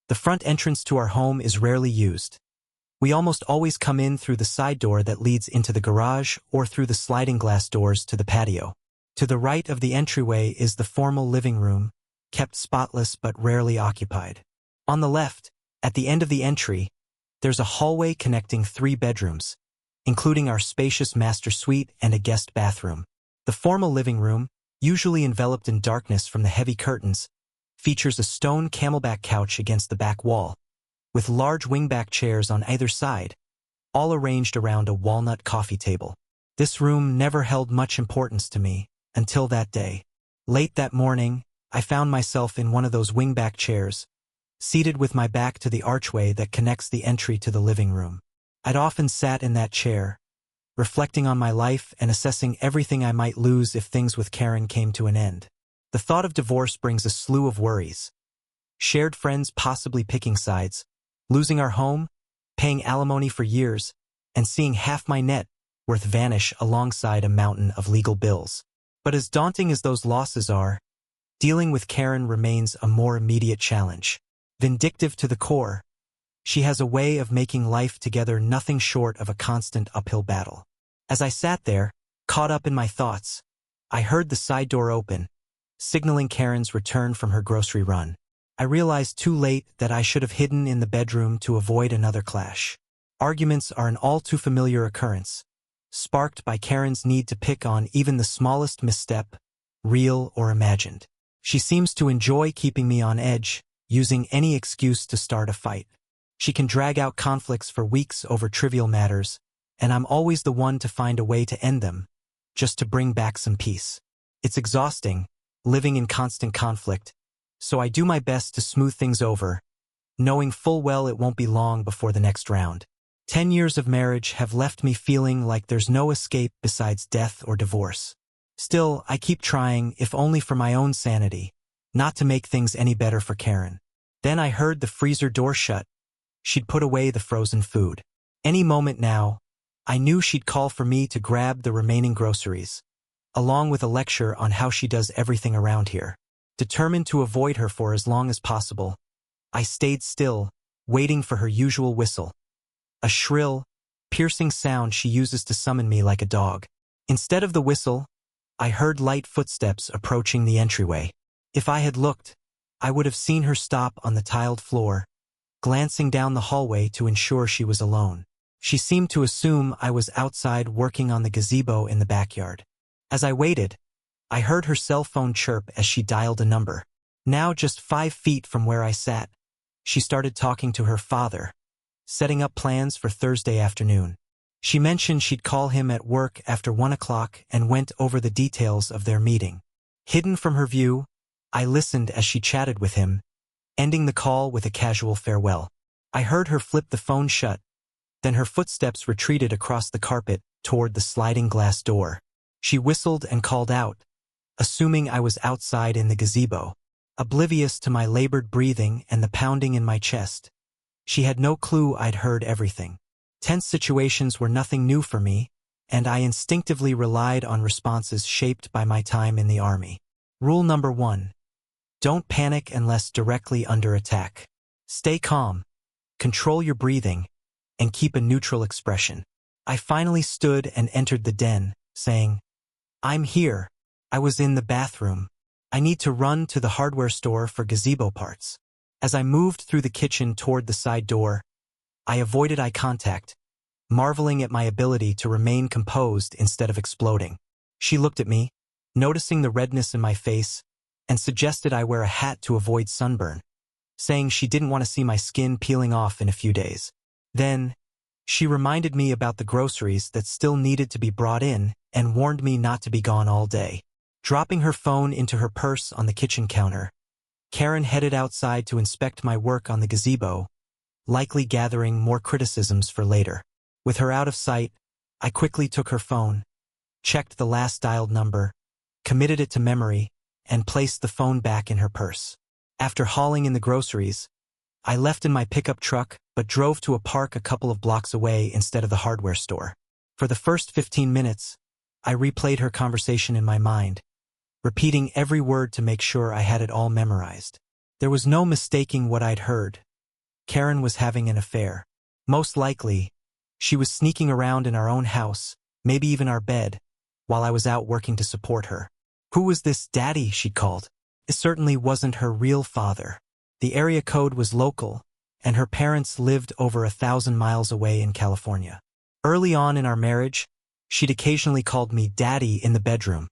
The front entrance to our home is rarely used. We almost always come in through the side door that leads into the garage or through the sliding glass doors to the patio. To the right of the entryway is the formal living room, kept spotless but rarely occupied. On the left, at the end of the entry, there's a hallway connecting 3 bedrooms, including our spacious master suite and a guest bathroom. The formal living room, usually enveloped in darkness from the heavy curtains, features a stone camelback couch against the back wall, with large wingback chairs on either side, all arranged around a walnut coffee table. This room never held much importance to me, until that day. Late that morning, I found myself in one of those wingback chairs, seated with my back to the archway that connects the entry to the living room. I'd often sat in that chair, reflecting on my life and assessing everything I might lose if things with Karen came to an end. The thought of divorce brings a slew of worries. Shared friends possibly picking sides, losing our home, paying alimony for years, and seeing half my net worth vanish alongside a mountain of legal bills. But as daunting as those losses are, dealing with Karen remains a more immediate challenge. Vindictive to the core, she has a way of making life together nothing short of a constant uphill battle. As I sat there, caught up in my thoughts, I heard the side door open, signaling Karen's return from her grocery run. I realized too late that I should have hidden in the bedroom to avoid another clash. Arguments are an all too familiar occurrence, sparked by Karen's need to pick on even the smallest misstep, real or imagined. She seems to enjoy keeping me on edge, using any excuse to start a fight. She can drag out conflicts for weeks over trivial matters, and I'm always the one to find a way to end them, just to bring back some peace. It's exhausting, living in constant conflict, so I do my best to smooth things over, knowing full well it won't be long before the next round. 10 years of marriage have left me feeling like there's no escape besides death or divorce. Still, I keep trying, if only for my own sanity, not to make things any better for Karen. Then I heard the freezer door shut. She'd put away the frozen food. Any moment now, I knew she'd call for me to grab the remaining groceries, along with a lecture on how she does everything around here. Determined to avoid her for as long as possible, I stayed still, waiting for her usual whistle. A shrill, piercing sound she uses to summon me like a dog. Instead of the whistle, I heard light footsteps approaching the entryway. If I had looked, I would have seen her stop on the tiled floor, glancing down the hallway to ensure she was alone. She seemed to assume I was outside working on the gazebo in the backyard. As I waited, I heard her cell phone chirp as she dialed a number. Now just 5 feet from where I sat, she started talking to her father, setting up plans for Thursday afternoon. She mentioned she'd call him at work after 1 o'clock and went over the details of their meeting. Hidden from her view, I listened as she chatted with him, ending the call with a casual farewell. I heard her flip the phone shut, then her footsteps retreated across the carpet toward the sliding glass door. She whistled and called out, assuming I was outside in the gazebo. Oblivious to my labored breathing and the pounding in my chest, she had no clue I'd heard everything. Tense situations were nothing new for me, and I instinctively relied on responses shaped by my time in the army. Rule number 1. Don't panic unless directly under attack. Stay calm, control your breathing, and keep a neutral expression. I finally stood and entered the den, saying, "I'm here. I was in the bathroom. I need to run to the hardware store for gazebo parts." As I moved through the kitchen toward the side door, I avoided eye contact, marveling at my ability to remain composed instead of exploding. She looked at me, noticing the redness in my face, and suggested I wear a hat to avoid sunburn, saying she didn't want to see my skin peeling off in a few days. Then, she reminded me about the groceries that still needed to be brought in and warned me not to be gone all day. Dropping her phone into her purse on the kitchen counter, Karen headed outside to inspect my work on the gazebo, likely gathering more criticisms for later. With her out of sight, I quickly took her phone, checked the last dialed number, committed it to memory, and placed the phone back in her purse. After hauling in the groceries, I left in my pickup truck but drove to a park a couple of blocks away instead of the hardware store. For the first 15 minutes, I replayed her conversation in my mind, repeating every word to make sure I had it all memorized. There was no mistaking what I'd heard, Karen was having an affair. Most likely, she was sneaking around in our own house, maybe even our bed, while I was out working to support her. Who was this daddy she'd called? It certainly wasn't her real father. The area code was local, and her parents lived over 1,000 miles away in California. Early on in our marriage, she'd occasionally called me daddy in the bedroom,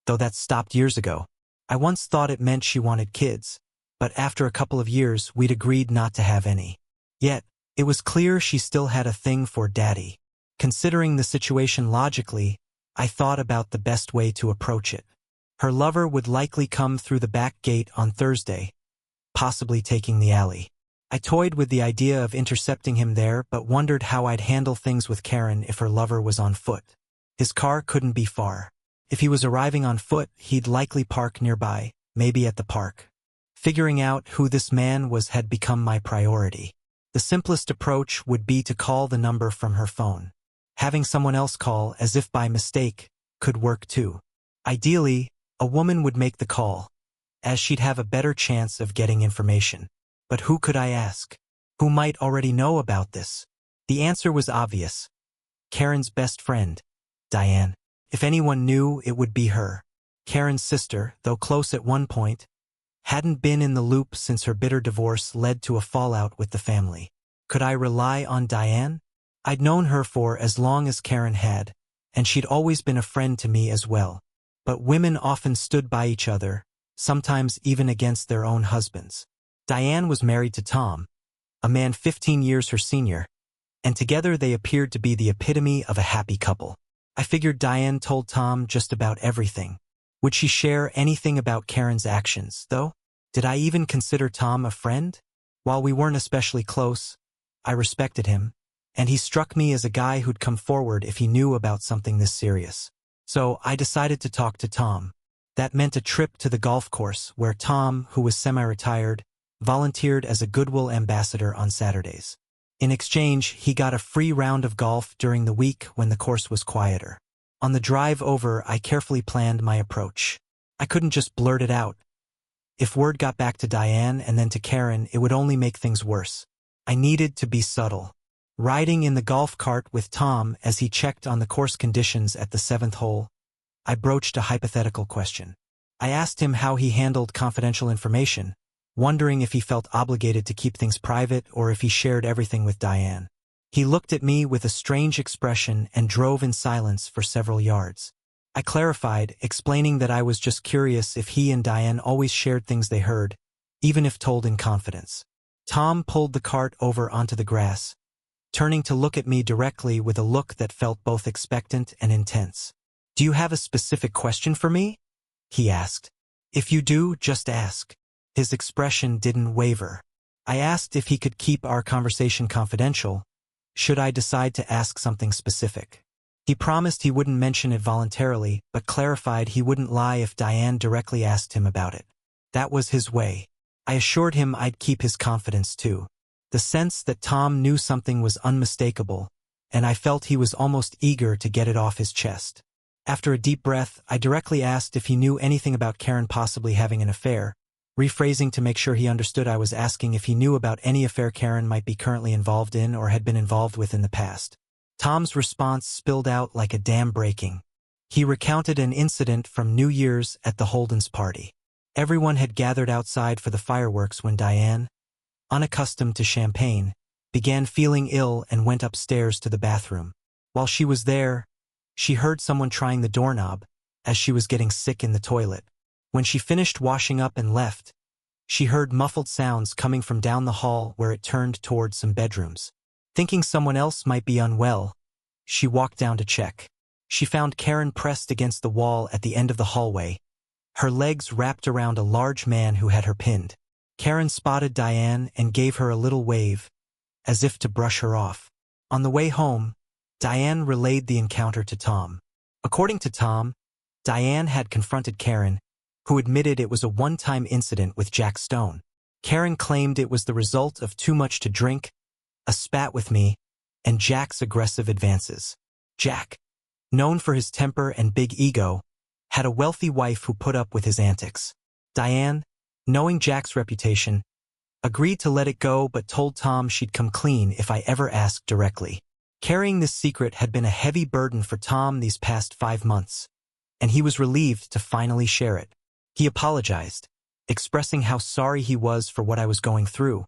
though that stopped years ago. I once thought it meant she wanted kids, but after a couple of years we'd agreed not to have any. Yet, it was clear she still had a thing for daddy. Considering the situation logically, I thought about the best way to approach it. Her lover would likely come through the back gate on Thursday, possibly taking the alley. I toyed with the idea of intercepting him there, but wondered how I'd handle things with Karen if her lover was on foot. His car couldn't be far. If he was arriving on foot, he'd likely park nearby, maybe at the park. Figuring out who this man was had become my priority. The simplest approach would be to call the number from her phone. Having someone else call, as if by mistake, could work too. Ideally, a woman would make the call, as she'd have a better chance of getting information. But who could I ask? Who might already know about this? The answer was obvious. Karen's best friend, Diane. If anyone knew, it would be her. Karen's sister, though close at one point, hadn't been in the loop since her bitter divorce led to a fallout with the family. Could I rely on Diane? I'd known her for as long as Karen had, and she'd always been a friend to me as well. But women often stood by each other, sometimes even against their own husbands. Diane was married to Tom, a man 15 years her senior, and together they appeared to be the epitome of a happy couple. I figured Diane told Tom just about everything. Would she share anything about Karen's actions, though? Did I even consider Tom a friend? While we weren't especially close, I respected him, and he struck me as a guy who'd come forward if he knew about something this serious. So I decided to talk to Tom. That meant a trip to the golf course where Tom, who was semi-retired, volunteered as a Goodwill ambassador on Saturdays. In exchange, he got a free round of golf during the week when the course was quieter. On the drive over, I carefully planned my approach. I couldn't just blurt it out. If word got back to Diane and then to Karen, it would only make things worse. I needed to be subtle. Riding in the golf cart with Tom as he checked on the course conditions at the 7th hole, I broached a hypothetical question. I asked him how he handled confidential information, wondering if he felt obligated to keep things private or if he shared everything with Diane. He looked at me with a strange expression and drove in silence for several yards. I clarified, explaining that I was just curious if he and Diane always shared things they heard, even if told in confidence. Tom pulled the cart over onto the grass, turning to look at me directly with a look that felt both expectant and intense. "Do you have a specific question for me?" he asked. "If you do, just ask." His expression didn't waver. I asked if he could keep our conversation confidential, should I decide to ask something specific. He promised he wouldn't mention it voluntarily, but clarified he wouldn't lie if Diane directly asked him about it. That was his way. I assured him I'd keep his confidence too. The sense that Tom knew something was unmistakable, and I felt he was almost eager to get it off his chest. After a deep breath, I directly asked if he knew anything about Karen possibly having an affair, rephrasing to make sure he understood I was asking if he knew about any affair Karen might be currently involved in or had been involved with in the past. Tom's response spilled out like a dam breaking. He recounted an incident from New Year's at the Holden's party. Everyone had gathered outside for the fireworks when Diane, unaccustomed to champagne, began feeling ill and went upstairs to the bathroom. While she was there, she heard someone trying the doorknob, as she was getting sick in the toilet. When she finished washing up and left, she heard muffled sounds coming from down the hall where it turned toward some bedrooms. Thinking someone else might be unwell, she walked down to check. She found Karen pressed against the wall at the end of the hallway, her legs wrapped around a large man who had her pinned. Karen spotted Diane and gave her a little wave, as if to brush her off. On the way home, Diane relayed the encounter to Tom. According to Tom, Diane had confronted Karen, who admitted it was a one-time incident with Jack Stone. Karen claimed it was the result of too much to drink, a spat with me, and Jack's aggressive advances. Jack, known for his temper and big ego, had a wealthy wife who put up with his antics. Diane, knowing Jack's reputation, Agreed to let it go but told Tom she'd come clean if I ever asked directly. Carrying this secret had been a heavy burden for Tom these past 5 months, and he was relieved to finally share it. He apologized, expressing how sorry he was for what I was going through,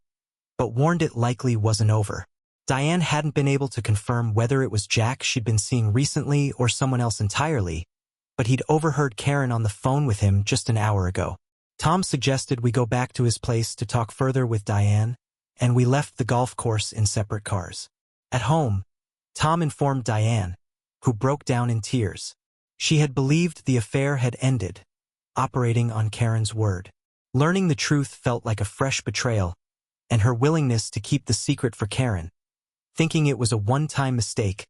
but warned it likely wasn't over. Diane hadn't been able to confirm whether it was Jack she'd been seeing recently or someone else entirely, but he'd overheard Karen on the phone with him just an hour ago. Tom suggested we go back to his place to talk further with Diane, and we left the golf course in separate cars. At home, Tom informed Diane, who broke down in tears. She had believed the affair had ended, operating on Karen's word. Learning the truth felt like a fresh betrayal, and her willingness to keep the secret for Karen, thinking it was a one-time mistake,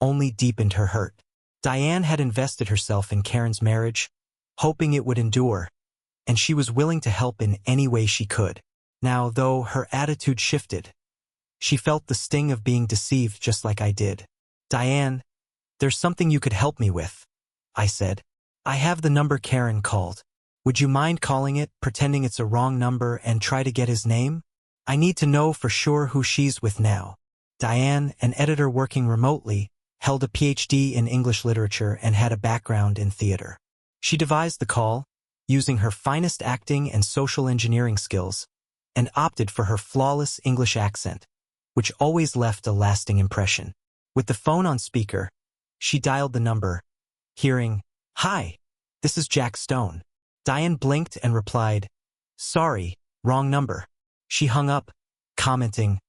only deepened her hurt. Diane had invested herself in Karen's marriage, hoping it would endure, and she was willing to help in any way she could. Now, though, her attitude shifted. She felt the sting of being deceived just like I did. "Diane, there's something you could help me with," I said. "I have the number Karen called. Would you mind calling it, pretending it's a wrong number, and try to get his name? I need to know for sure who she's with now." Diane, an editor working remotely, held a PhD in English literature and had a background in theater. She devised the call, using her finest acting and social engineering skills, and opted for her flawless English accent, which always left a lasting impression. With the phone on speaker, she dialed the number, hearing, "Hi, this is Jack Stone." Diane blinked and replied, "Sorry, wrong number." She hung up, commenting,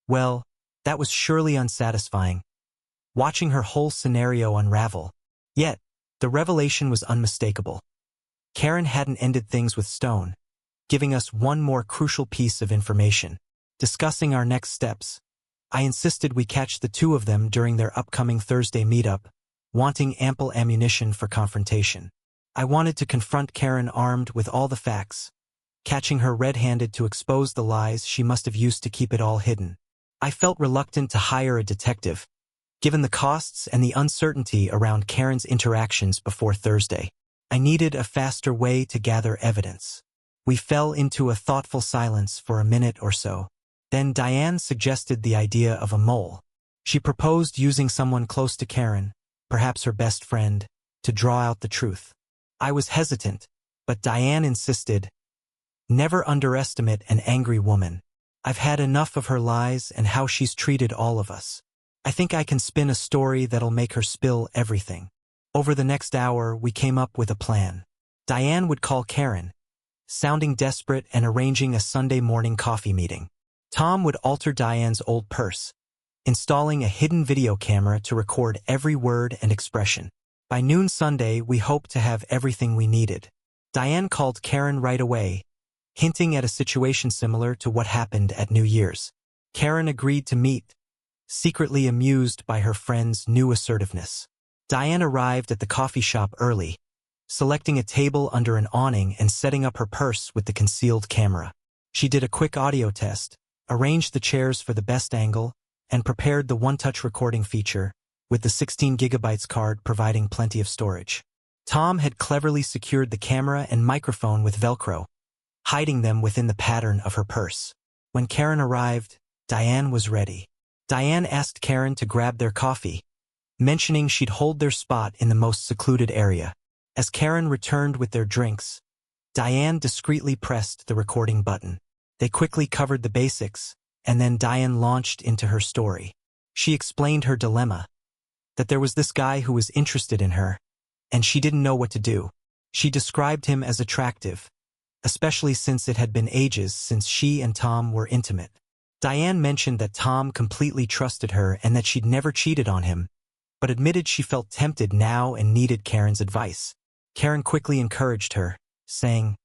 "Well, that was surely unsatisfying," watching her whole scenario unravel. Yet, the revelation was unmistakable. Karen hadn't ended things with Stone, giving us one more crucial piece of information. Discussing our next steps, I insisted we catch the two of them during their upcoming Thursday meetup, wanting ample ammunition for confrontation. I wanted to confront Karen armed with all the facts, catching her red-handed to expose the lies she must have used to keep it all hidden. I felt reluctant to hire a detective, given the costs and the uncertainty around Karen's interactions before Thursday. I needed a faster way to gather evidence. We fell into a thoughtful silence for a minute or so. Then Diane suggested the idea of a mole. She proposed using someone close to Karen, perhaps her best friend, to draw out the truth. I was hesitant, but Diane insisted, "Never underestimate an angry woman. I've had enough of her lies and how she's treated all of us. I think I can spin a story that'll make her spill everything." Over the next hour, we came up with a plan. Diane would call Karen, sounding desperate and arranging a Sunday morning coffee meeting. Tom would alter Diane's old purse, installing a hidden video camera to record every word and expression. By noon Sunday, we hoped to have everything we needed. Diane called Karen right away, hinting at a situation similar to what happened at New Year's. Karen agreed to meet, secretly amused by her friend's new assertiveness. Diane arrived at the coffee shop early, selecting a table under an awning and setting up her purse with the concealed camera. She did a quick audio test, arranged the chairs for the best angle, and prepared the one-touch recording feature, with the 16 gigabytes card providing plenty of storage. Tom had cleverly secured the camera and microphone with Velcro, hiding them within the pattern of her purse. When Karen arrived, Diane was ready. Diane asked Karen to grab their coffee, mentioning she'd hold their spot in the most secluded area. As Karen returned with their drinks, Diane discreetly pressed the recording button. They quickly covered the basics, and then Diane launched into her story. She explained her dilemma, that there was this guy who was interested in her, and she didn't know what to do. She described him as attractive, especially since it had been ages since she and Tom were intimate. Diane mentioned that Tom completely trusted her and that she'd never cheated on him, but admitted she felt tempted now and needed Karen's advice. Karen quickly encouraged her, saying,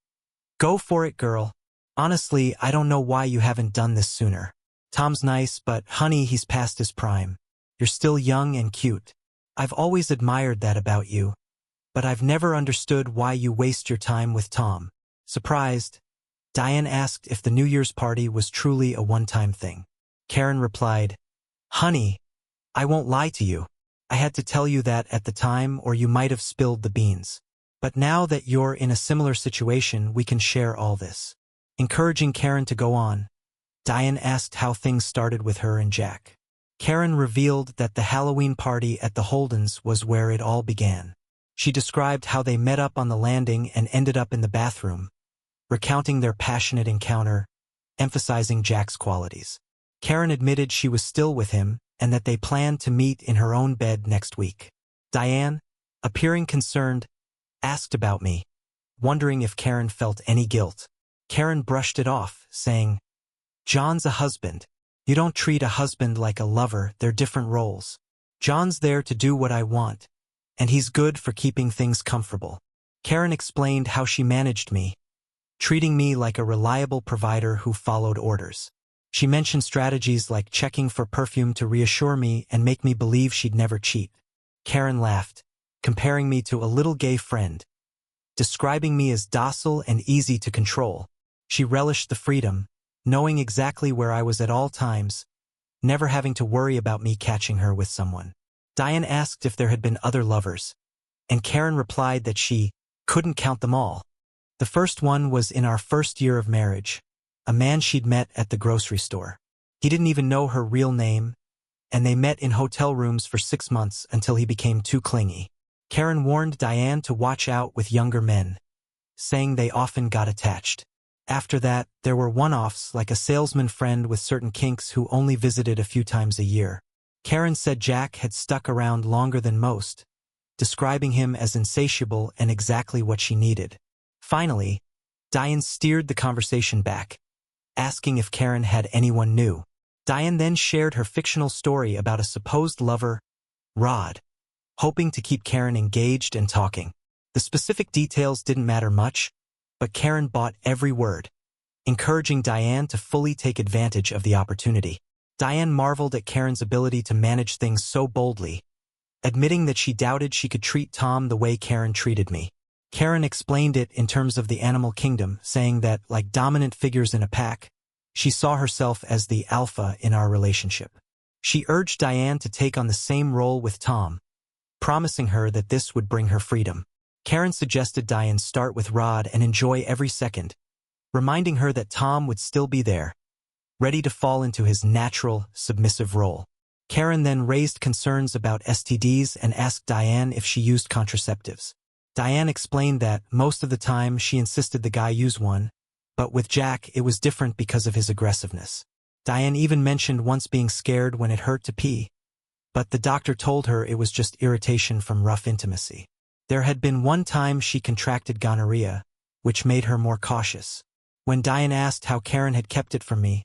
"Go for it, girl. Honestly, I don't know why you haven't done this sooner. Tom's nice, but honey, he's past his prime. You're still young and cute. I've always admired that about you, but I've never understood why you waste your time with Tom." Surprised, Diane asked if the New Year's party was truly a one-time thing. Karen replied, "Honey, I won't lie to you. I had to tell you that at the time or you might have spilled the beans. But now that you're in a similar situation, we can share all this." Encouraging Karen to go on, Diane asked how things started with her and Jack. Karen revealed that the Halloween party at the Holdens was where it all began. She described how they met up on the landing and ended up in the bathroom, recounting their passionate encounter, emphasizing Jack's qualities. Karen admitted she was still with him and that they planned to meet in her own bed next week. Diane, appearing concerned, asked about me, wondering if Karen felt any guilt. Karen brushed it off, saying, "John's a husband. You don't treat a husband like a lover, they're different roles. John's there to do what I want, and he's good for keeping things comfortable." Karen explained how she managed me, treating me like a reliable provider who followed orders. She mentioned strategies like checking for perfume to reassure me and make me believe she'd never cheat. Karen laughed, comparing me to a little gay friend, describing me as docile and easy to control. She relished the freedom, knowing exactly where I was at all times, never having to worry about me catching her with someone. Diane asked if there had been other lovers, and Karen replied that she couldn't count them all. The first one was in our first year of marriage, a man she'd met at the grocery store. He didn't even know her real name, and they met in hotel rooms for 6 months until he became too clingy. Karen warned Diane to watch out with younger men, saying they often got attached. After that, there were one-offs like a salesman friend with certain kinks who only visited a few times a year. Karen said Jack had stuck around longer than most, describing him as insatiable and exactly what she needed. Finally, Diane steered the conversation back, asking if Karen had anyone new. Diane then shared her fictional story about a supposed lover, Rod, hoping to keep Karen engaged and talking. The specific details didn't matter much, but Karen bought every word, encouraging Diane to fully take advantage of the opportunity. Diane marveled at Karen's ability to manage things so boldly, admitting that she doubted she could treat Tom the way Karen treated me. Karen explained it in terms of the animal kingdom, saying that, like dominant figures in a pack, she saw herself as the alpha in our relationship. She urged Diane to take on the same role with Tom, promising her that this would bring her freedom. Karen suggested Diane start with Rod and enjoy every second, reminding her that Tom would still be there, ready to fall into his natural, submissive role. Karen then raised concerns about STDs and asked Diane if she used contraceptives. Diane explained that most of the time she insisted the guy use one, but with Jack it was different because of his aggressiveness. Diane even mentioned once being scared when it hurt to pee, but the doctor told her it was just irritation from rough intimacy. There had been one time she contracted gonorrhea, which made her more cautious. When Diane asked how Karen had kept it from me,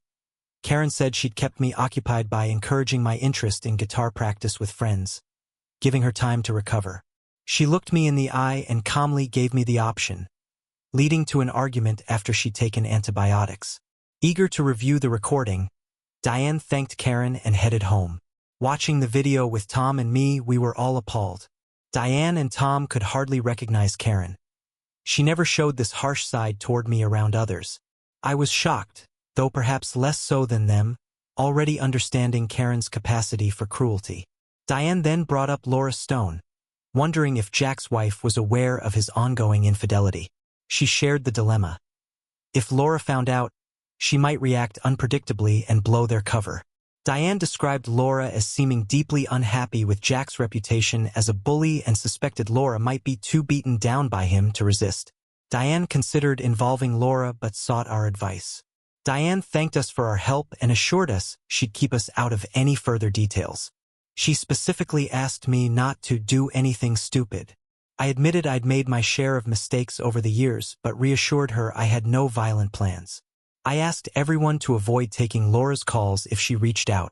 Karen said she'd kept me occupied by encouraging my interest in guitar practice with friends, giving her time to recover. She looked me in the eye and calmly gave me the option, leading to an argument after she'd taken antibiotics. Eager to review the recording, Diane thanked Karen and headed home. Watching the video with Tom and me, we were all appalled. Diane and Tom could hardly recognize Karen. She never showed this harsh side toward me around others. I was shocked, though perhaps less so than them, already understanding Karen's capacity for cruelty. Diane then brought up Laura Stone, wondering if Jack's wife was aware of his ongoing infidelity. She shared the dilemma. If Laura found out, she might react unpredictably and blow their cover. Diane described Laura as seeming deeply unhappy with Jack's reputation as a bully and suspected Laura might be too beaten down by him to resist. Diane considered involving Laura but sought our advice. Diane thanked us for our help and assured us she'd keep us out of any further details. She specifically asked me not to do anything stupid. I admitted I'd made my share of mistakes over the years, but reassured her I had no violent plans. I asked everyone to avoid taking Laura's calls if she reached out,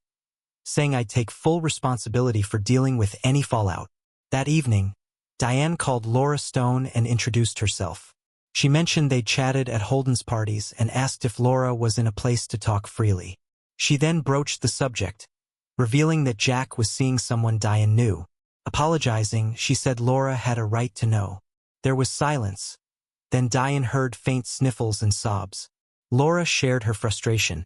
saying I'd take full responsibility for dealing with any fallout. That evening, Diane called Laura Stone and introduced herself. She mentioned they'd chatted at Holden's parties and asked if Laura was in a place to talk freely. She then broached the subject, revealing that Jack was seeing someone Diane knew. Apologizing, she said Laura had a right to know. There was silence. Then Diane heard faint sniffles and sobs. Laura shared her frustration,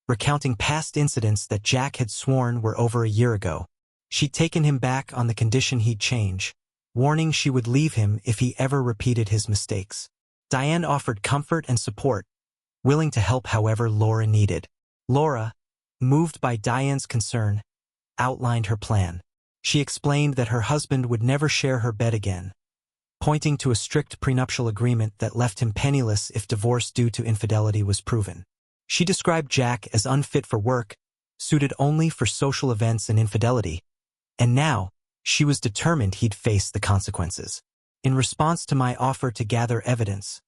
recounting past incidents that Jack had sworn were over a year ago. She'd taken him back on the condition he'd change, warning she would leave him if he ever repeated his mistakes. Diane offered comfort and support, willing to help however Laura needed. Laura, moved by Diane's concern, outlined her plan. She explained that her husband would never share her bed again, pointing to a strict prenuptial agreement that left him penniless if divorce due to infidelity was proven. She described Jack as unfit for work, suited only for social events and infidelity, and now she was determined he'd face the consequences. In response to my offer to gather evidence,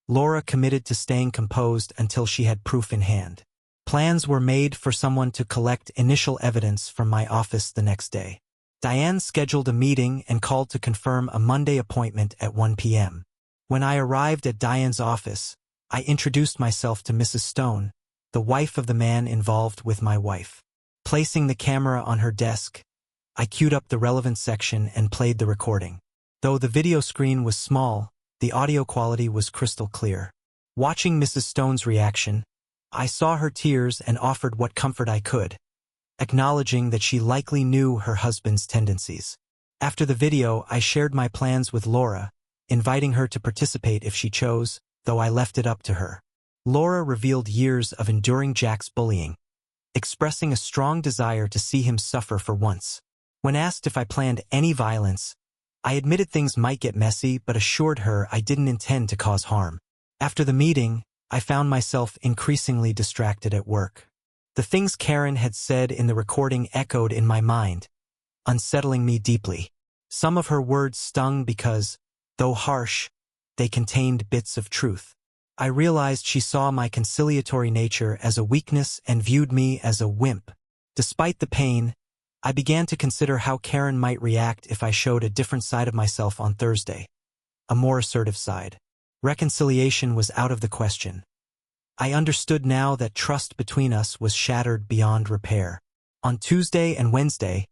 Laura committed to staying composed until she had proof in hand. Plans were made for someone to collect initial evidence from my office the next day. Diane scheduled a meeting and called to confirm a Monday appointment at 1 p.m. When I arrived at Diane's office, I introduced myself to Mrs. Stone, the wife of the man involved with my wife. Placing the camera on her desk, I queued up the relevant section and played the recording. Though the video screen was small, the audio quality was crystal clear. Watching Mrs. Stone's reaction, I saw her tears and offered what comfort I could, acknowledging that she likely knew her husband's tendencies. After the video, I shared my plans with Laura, inviting her to participate if she chose, though I left it up to her. Laura revealed years of enduring Jack's bullying, expressing a strong desire to see him suffer for once. When asked if I planned any violence, I admitted things might get messy but assured her I didn't intend to cause harm. After the meeting, I found myself increasingly distracted at work. The things Karen had said in the recording echoed in my mind, unsettling me deeply. Some of her words stung because, though harsh, they contained bits of truth. I realized she saw my conciliatory nature as a weakness and viewed me as a wimp. Despite the pain, I began to consider how Karen might react if I showed a different side of myself on Thursday, a more assertive side. Reconciliation was out of the question. I understood now that trust between us was shattered beyond repair. On Tuesday and Wednesday,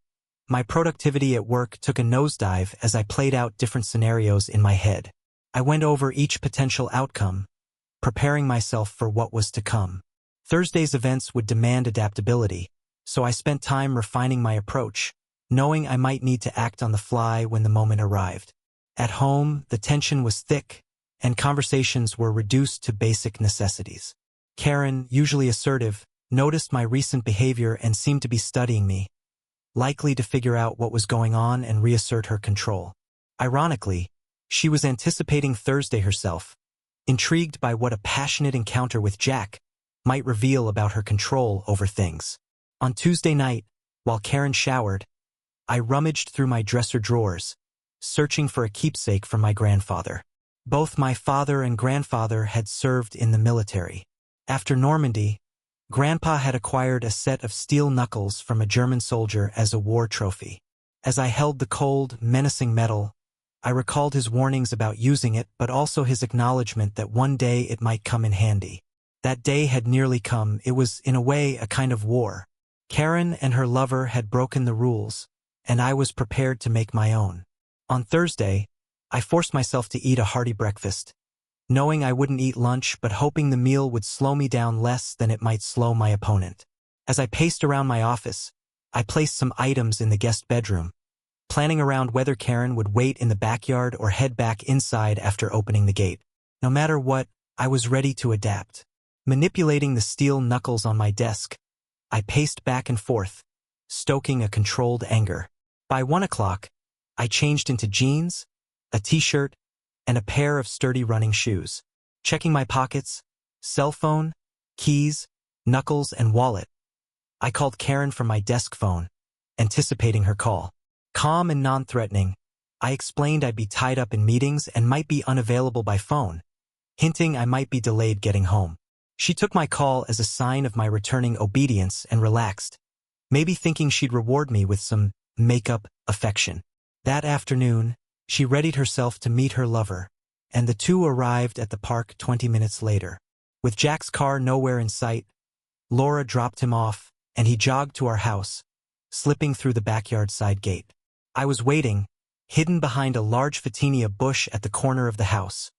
my productivity at work took a nosedive as I played out different scenarios in my head. I went over each potential outcome, preparing myself for what was to come. Thursday's events would demand adaptability, so I spent time refining my approach, knowing I might need to act on the fly when the moment arrived. At home, the tension was thick, and conversations were reduced to basic necessities. Karen, usually assertive, noticed my recent behavior and seemed to be studying me, likely to figure out what was going on and reassert her control. Ironically, she was anticipating Thursday herself, intrigued by what a passionate encounter with Jack might reveal about her control over things. On Tuesday night, while Karen showered, I rummaged through my dresser drawers, searching for a keepsake from my grandfather. Both my father and grandfather had served in the military. After Normandy, Grandpa had acquired a set of steel knuckles from a German soldier as a war trophy. As I held the cold, menacing metal, I recalled his warnings about using it but also his acknowledgement that one day it might come in handy. That day had nearly come. It was, in a way, a kind of war. Karen and her lover had broken the rules, and I was prepared to make my own. On Thursday, I forced myself to eat a hearty breakfast, knowing I wouldn't eat lunch but hoping the meal would slow me down less than it might slow my opponent. As I paced around my office, I placed some items in the guest bedroom, planning around whether Karen would wait in the backyard or head back inside after opening the gate. No matter what, I was ready to adapt. Manipulating the steel knuckles on my desk, I paced back and forth, stoking a controlled anger. By 1 o'clock, I changed into jeans, a t-shirt, and a pair of sturdy running shoes. Checking my pockets, cell phone, keys, knuckles, and wallet, I called Karen from my desk phone, anticipating her call. Calm and non-threatening, I explained I'd be tied up in meetings and might be unavailable by phone, hinting I might be delayed getting home. She took my call as a sign of my returning obedience and relaxed, maybe thinking she'd reward me with some make-up affection. That afternoon, she readied herself to meet her lover, and the two arrived at the park 20 minutes later. With Jack's car nowhere in sight, Laura dropped him off, and he jogged to our house, slipping through the backyard side gate. I was waiting, hidden behind a large photinia bush at the corner of the house,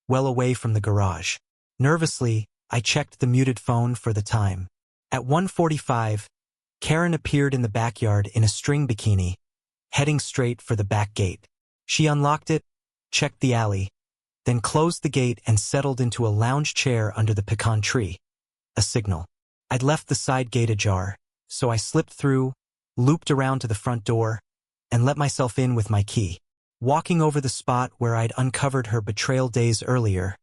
well away from the garage. Nervously, I checked the muted phone for the time. At 1:45, Karen appeared in the backyard in a string bikini, heading straight for the back gate. She unlocked it, checked the alley, then closed the gate and settled into a lounge chair under the pecan tree. A signal. I'd left the side gate ajar, so I slipped through, looped around to the front door, and let myself in with my key. Walking over the spot where I'd uncovered her betrayal days earlier,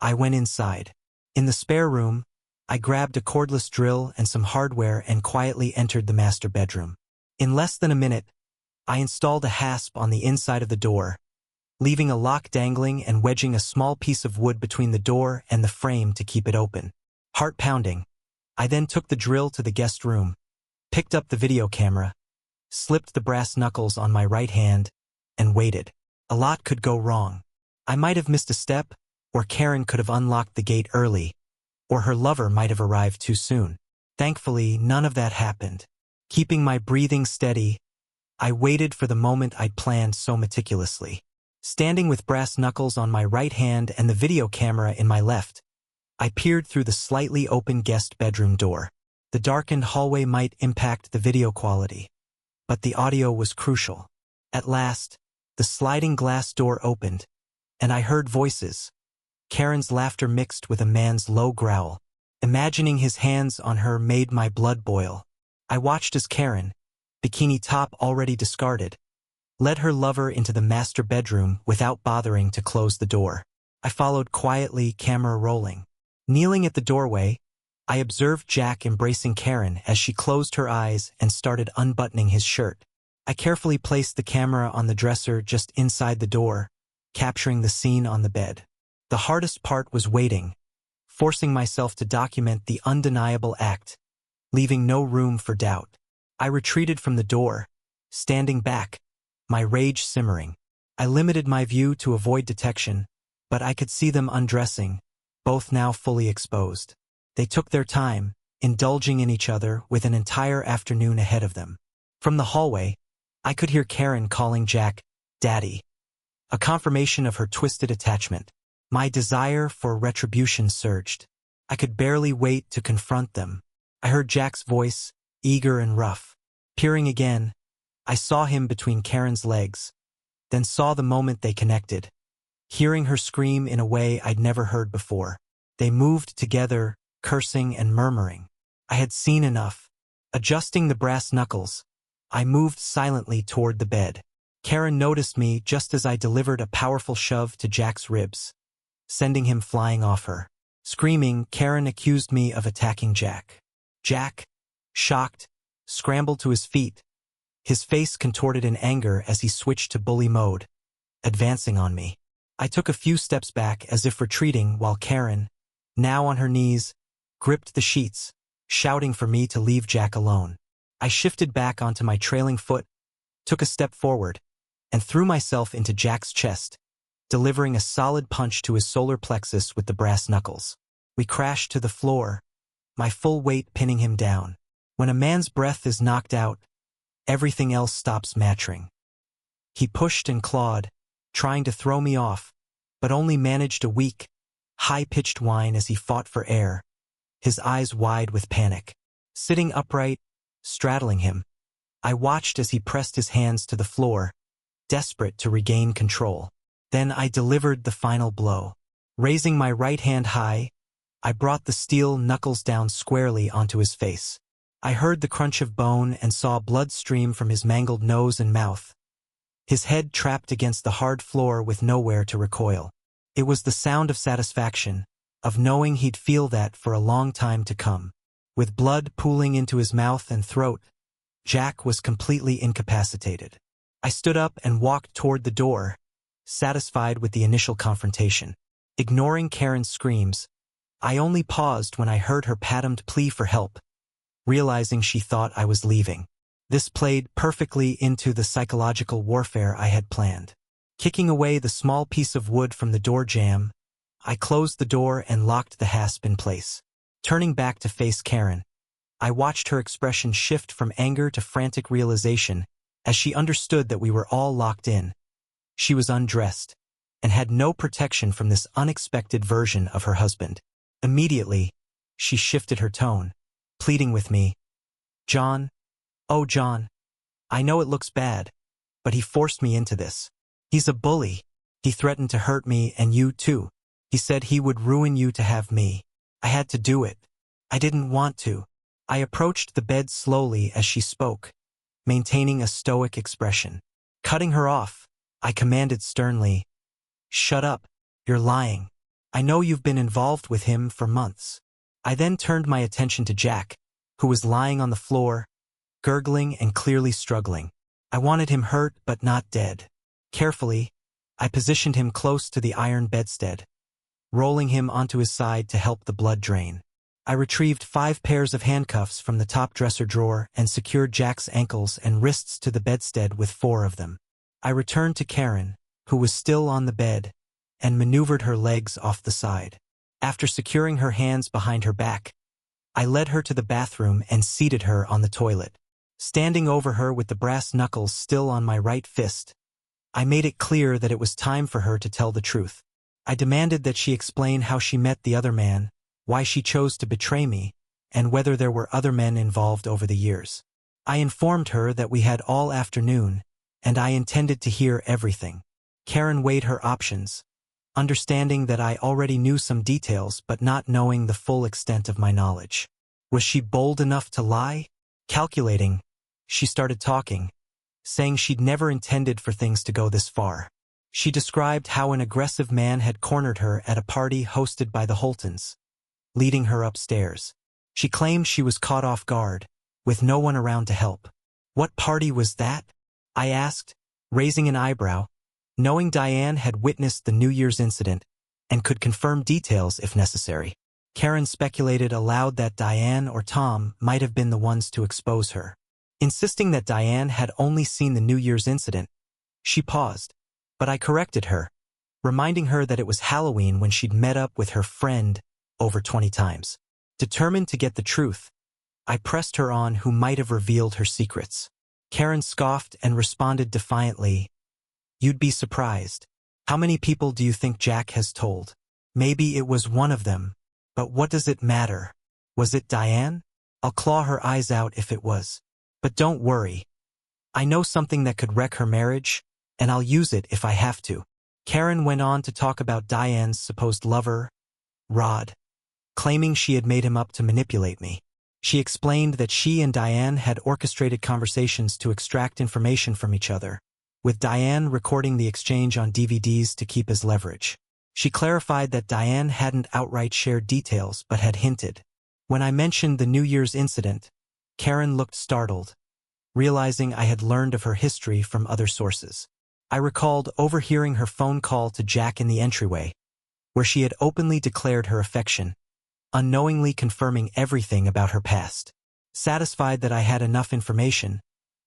I went inside. In the spare room, I grabbed a cordless drill and some hardware and quietly entered the master bedroom. In less than a minute, I installed a hasp on the inside of the door, leaving a lock dangling and wedging a small piece of wood between the door and the frame to keep it open. Heart pounding, I then took the drill to the guest room, picked up the video camera, slipped the brass knuckles on my right hand, and waited. A lot could go wrong. I might have missed a step, or Karen could have unlocked the gate early, or her lover might have arrived too soon. Thankfully, none of that happened. Keeping my breathing steady, I waited for the moment I'd planned so meticulously. Standing with brass knuckles on my right hand and the video camera in my left, I peered through the slightly open guest bedroom door. The darkened hallway might impact the video quality, but the audio was crucial. At last, the sliding glass door opened, and I heard voices. Karen's laughter mixed with a man's low growl. Imagining his hands on her made my blood boil. I watched as Karen, bikini top already discarded, led her lover into the master bedroom without bothering to close the door. I followed quietly, camera rolling. Kneeling at the doorway, I observed Jack embracing Karen as she closed her eyes and started unbuttoning his shirt. I carefully placed the camera on the dresser just inside the door, capturing the scene on the bed. The hardest part was waiting, forcing myself to document the undeniable act, leaving no room for doubt. I retreated from the door, standing back, my rage simmering. I limited my view to avoid detection, but I could see them undressing, both now fully exposed. They took their time, indulging in each other with an entire afternoon ahead of them. From the hallway, I could hear Karen calling Jack, Daddy, a confirmation of her twisted attachment. My desire for retribution surged. I could barely wait to confront them. I heard Jack's voice, eager and rough. Peering again, I saw him between Karen's legs, then saw the moment they connected, hearing her scream in a way I'd never heard before. They moved together, cursing and murmuring. I had seen enough. Adjusting the brass knuckles, I moved silently toward the bed. Karen noticed me just as I delivered a powerful shove to Jack's ribs, sending him flying off her. Screaming, Karen accused me of attacking Jack. Jack, shocked, scrambled to his feet, his face contorted in anger as he switched to bully mode, advancing on me. I took a few steps back as if retreating while Karen, now on her knees, gripped the sheets, shouting for me to leave Jack alone. I shifted back onto my trailing foot, took a step forward, and threw myself into Jack's chest, delivering a solid punch to his solar plexus with the brass knuckles. We crashed to the floor, my full weight pinning him down. When a man's breath is knocked out, everything else stops mattering. He pushed and clawed, trying to throw me off, but only managed a weak, high-pitched whine as he fought for air, his eyes wide with panic. Sitting upright, straddling him, I watched as he pressed his hands to the floor, desperate to regain control. Then I delivered the final blow. Raising my right hand high, I brought the steel knuckles down squarely onto his face. I heard the crunch of bone and saw blood stream from his mangled nose and mouth, his head trapped against the hard floor with nowhere to recoil. It was the sound of satisfaction, of knowing he'd feel that for a long time to come. With blood pooling into his mouth and throat, Jack was completely incapacitated. I stood up and walked toward the door, satisfied with the initial confrontation. Ignoring Karen's screams, I only paused when I heard her pathetic plea for help, realizing she thought I was leaving. This played perfectly into the psychological warfare I had planned. Kicking away the small piece of wood from the door jamb, I closed the door and locked the hasp in place. Turning back to face Karen, I watched her expression shift from anger to frantic realization as she understood that we were all locked in. She was undressed and had no protection from this unexpected version of her husband. Immediately, she shifted her tone, pleading with me. John, oh John, I know it looks bad, but he forced me into this. He's a bully. He threatened to hurt me and you too. He said he would ruin you to have me. I had to do it. I didn't want to. I approached the bed slowly as she spoke, maintaining a stoic expression. Cutting her off, I commanded sternly, "Shut up. You're lying. I know you've been involved with him for months." I then turned my attention to Jack, who was lying on the floor, gurgling and clearly struggling. I wanted him hurt but not dead. Carefully, I positioned him close to the iron bedstead, rolling him onto his side to help the blood drain. I retrieved 5 pairs of handcuffs from the top dresser drawer and secured Jack's ankles and wrists to the bedstead with 4 of them. I returned to Karen, who was still on the bed, and maneuvered her legs off the side. After securing her hands behind her back, I led her to the bathroom and seated her on the toilet. Standing over her with the brass knuckles still on my right fist, I made it clear that it was time for her to tell the truth. I demanded that she explain how she met the other man, why she chose to betray me, and whether there were other men involved over the years. I informed her that we had all afternoon, and I intended to hear everything. Karen weighed her options, understanding that I already knew some details but not knowing the full extent of my knowledge. Was she bold enough to lie? Calculating, she started talking, saying she'd never intended for things to go this far. She described how an aggressive man had cornered her at a party hosted by the Holtons, leading her upstairs. She claimed she was caught off guard, with no one around to help. What party was that? I asked, raising an eyebrow, knowing Diane had witnessed the New Year's incident and could confirm details if necessary. Karen speculated aloud that Diane or Tom might have been the ones to expose her. Insisting that Diane had only seen the New Year's incident, she paused, but I corrected her, reminding her that it was Halloween when she'd met up with her friend over 20 times. Determined to get the truth, I pressed her on who might have revealed her secrets. Karen scoffed and responded defiantly, "You'd be surprised. How many people do you think Jack has told? Maybe it was one of them, but what does it matter? Was it Diane? I'll claw her eyes out if it was. But don't worry. I know something that could wreck her marriage, and I'll use it if I have to." Karen went on to talk about Diane's supposed lover, Rod, claiming she had made him up to manipulate me. She explained that she and Diane had orchestrated conversations to extract information from each other, with Diane recording the exchange on DVDs to keep as leverage. She clarified that Diane hadn't outright shared details but had hinted. When I mentioned the New Year's incident, Karen looked startled, realizing I had learned of her history from other sources. I recalled overhearing her phone call to Jack in the entryway, where she had openly declared her affection, unknowingly confirming everything about her past. Satisfied that I had enough information,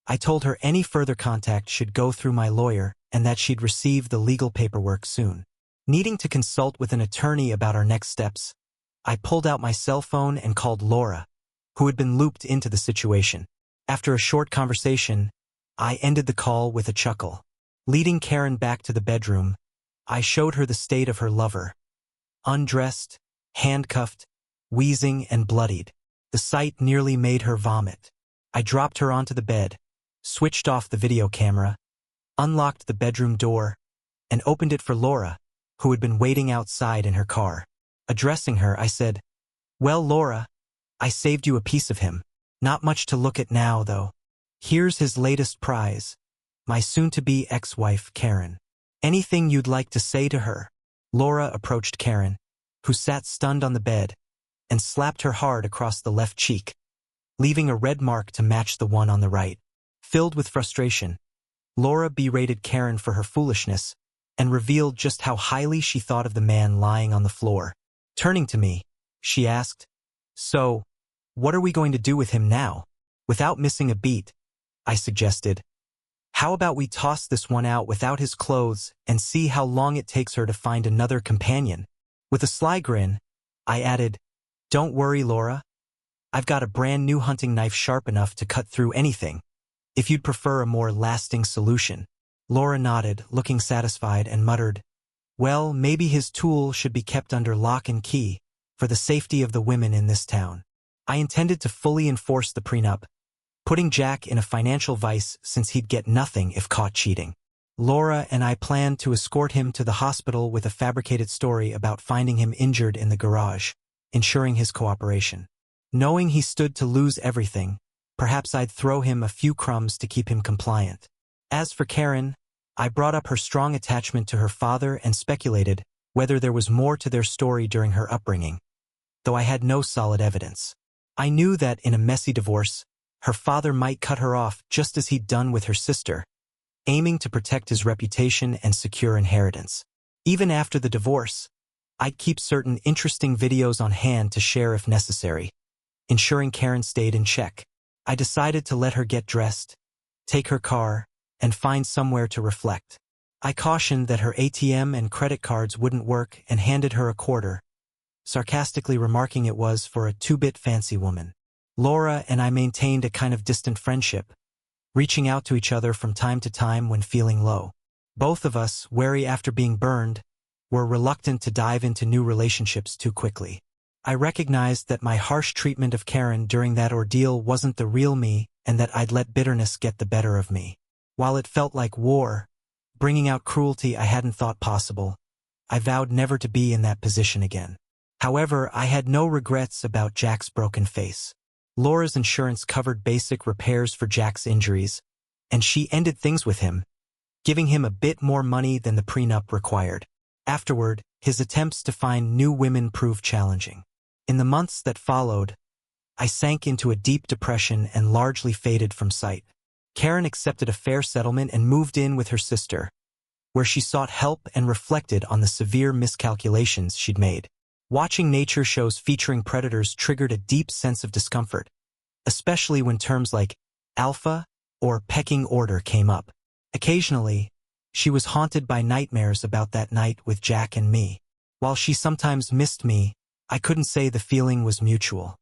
I told her any further contact should go through my lawyer and that she'd receive the legal paperwork soon. Needing to consult with an attorney about our next steps, I pulled out my cell phone and called Laura, who had been looped into the situation. After a short conversation, I ended the call with a chuckle. Leading Karen back to the bedroom, I showed her the state of her lover. Undressed, handcuffed, wheezing and bloodied. The sight nearly made her vomit. I dropped her onto the bed, switched off the video camera, unlocked the bedroom door, and opened it for Laura, who had been waiting outside in her car. Addressing her, I said, "Well, Laura, I saved you a piece of him. Not much to look at now, though. Here's his latest prize, my soon-to-be ex-wife, Karen. Anything you'd like to say to her?" Laura approached Karen, who sat stunned on the bed, and slapped her hard across the left cheek, leaving a red mark to match the one on the right. Filled with frustration, Laura berated Karen for her foolishness and revealed just how highly she thought of the man lying on the floor. Turning to me, she asked, "So, what are we going to do with him now?" Without missing a beat, I suggested, "How about we toss this one out without his clothes and see how long it takes her to find another companion?" With a sly grin, I added, "Don't worry, Laura. I've got a brand new hunting knife sharp enough to cut through anything, if you'd prefer a more lasting solution." Laura nodded, looking satisfied, and muttered, "Well, maybe his tool should be kept under lock and key, for the safety of the women in this town." I intended to fully enforce the prenup, putting Jack in a financial vice since he'd get nothing if caught cheating. Laura and I planned to escort him to the hospital with a fabricated story about finding him injured in the garage, ensuring his cooperation. Knowing he stood to lose everything, perhaps I'd throw him a few crumbs to keep him compliant. As for Karen, I brought up her strong attachment to her father and speculated whether there was more to their story during her upbringing, though I had no solid evidence. I knew that in a messy divorce, her father might cut her off just as he'd done with her sister, aiming to protect his reputation and secure inheritance. Even after the divorce, I'd keep certain interesting videos on hand to share if necessary, ensuring Karen stayed in check. I decided to let her get dressed, take her car, and find somewhere to reflect. I cautioned that her ATM and credit cards wouldn't work and handed her a quarter, sarcastically remarking it was for a two-bit fancy woman. Laura and I maintained a kind of distant friendship, reaching out to each other from time to time when feeling low. Both of us, wary after being burned, were reluctant to dive into new relationships too quickly. I recognized that my harsh treatment of Karen during that ordeal wasn't the real me and that I'd let bitterness get the better of me. While it felt like war, bringing out cruelty I hadn't thought possible, I vowed never to be in that position again. However, I had no regrets about Jack's broken face. Laura's insurance covered basic repairs for Jack's injuries, and she ended things with him, giving him a bit more money than the prenup required. Afterward, his attempts to find new women proved challenging. In the months that followed, I sank into a deep depression and largely faded from sight. Karen accepted a fair settlement and moved in with her sister, where she sought help and reflected on the severe miscalculations she'd made. Watching nature shows featuring predators triggered a deep sense of discomfort, especially when terms like alpha or pecking order came up. Occasionally, she was haunted by nightmares about that night with Jack and me. While she sometimes missed me, I couldn't say the feeling was mutual.